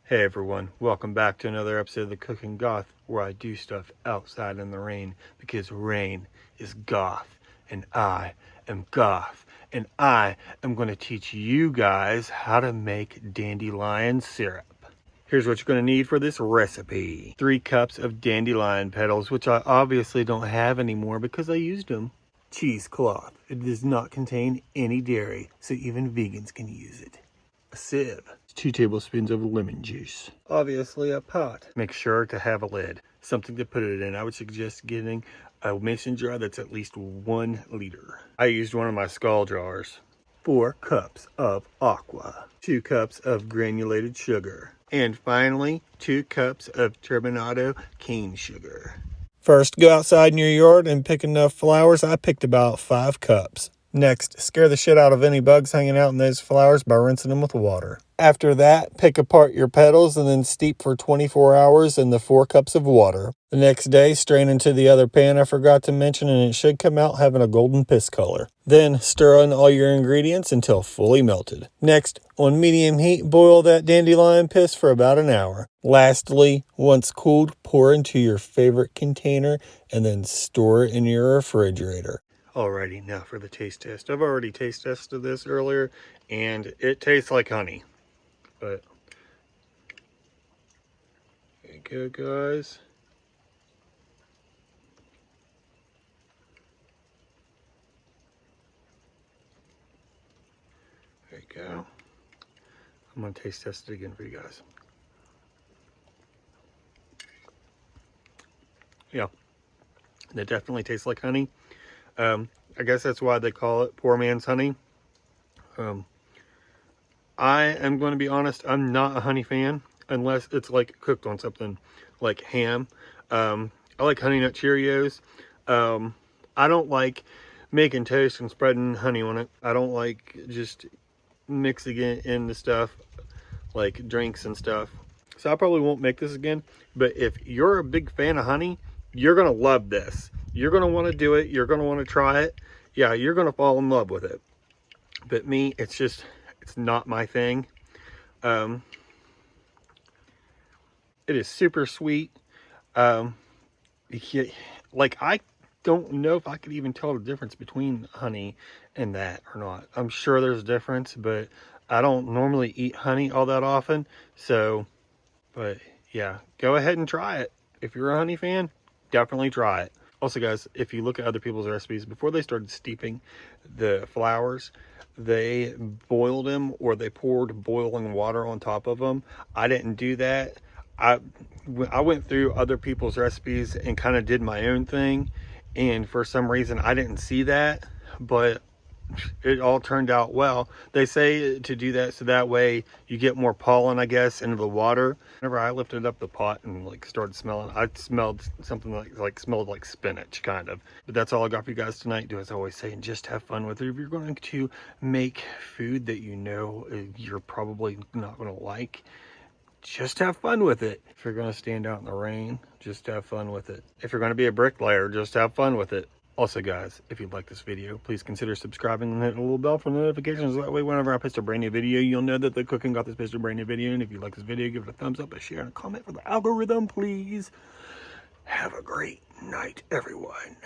Hey everyone, welcome back to another episode of the Cooking Goth, where I do stuff outside in the rain because rain is goth and I am goth, and I am going to teach you guys how to make dandelion syrup. Here's what you're going to need for this recipe. 3 cups of dandelion petals, which I obviously don't have anymore because I used them. Cheesecloth. It does not contain any dairy, so even vegans can use it. A sieve. 2 tablespoons of lemon juice. Obviously a pot. Make sure to have a lid. Something to put it in. I would suggest getting a mason jar that's at least 1 liter. I used one of my skull jars. 4 cups of aqua. 2 cups of granulated sugar. And finally, 2 cups of turbinado cane sugar. First, go outside in your yard and pick enough flowers. I picked about 5 cups. Next, scare the shit out of any bugs hanging out in those flowers by rinsing them with water. After that, pick apart your petals and then steep for 24 hours in the 4 cups of water. The next day, strain into the other pan I forgot to mention, and it should come out having a golden piss color. Then, stir in all your ingredients until fully melted. Next, on medium heat, boil that dandelion piss for about an hour. Lastly, once cooled, pour into your favorite container and then store it in your refrigerator. Alrighty, now for the taste test. I've already taste tested this earlier, and it tastes like honey. But there you go, guys. There you go. I'm gonna taste test it again for you guys. Yeah, it definitely tastes like honey. I guess that's why they call it poor man's honey. I am going to be honest, I'm not a honey fan unless it's like cooked on something like ham. I like Honey Nut Cheerios. I don't like making toast and spreading honey on it. I don't like just mixing it into stuff like drinks and stuff. So I probably won't make this again. But if you're a big fan of honey, you're going to love this. You're going to want to do it. You're going to want to try it. Yeah, you're going to fall in love with it. But me, it's not my thing. It is super sweet. Like, I don't know if I could even tell the difference between honey and that or not. I'm sure there's a difference, but I don't normally eat honey all that often. So, but yeah, go ahead and try it. If you're a honey fan, definitely try it. Also, guys, if you look at other people's recipes, before they started steeping the flowers, they boiled them or they poured boiling water on top of them. I didn't do that. I went through other people's recipes and kind of did my own thing. And for some reason, I didn't see that, but it all turned out well. They say to do that so that way you get more pollen, I guess, into the water. Whenever I lifted up the pot and like started smelling, I smelled something smelled like spinach, kind of. But that's all I got for you guys tonight. Do as I always say, and just have fun with it. If you're going to make food that you know you're probably not going to like, just have fun with it. If you're going to stand out in the rain, just have fun with it. If you're going to be a bricklayer, just have fun with it. Also, guys, if you like this video, please consider subscribing and hit the little bell for notifications. That way, whenever I post a brand new video, you'll know that the Cooking Goth has posted a brand new video. And if you like this video, give it a thumbs up, a share, and a comment for the algorithm, please. Have a great night, everyone.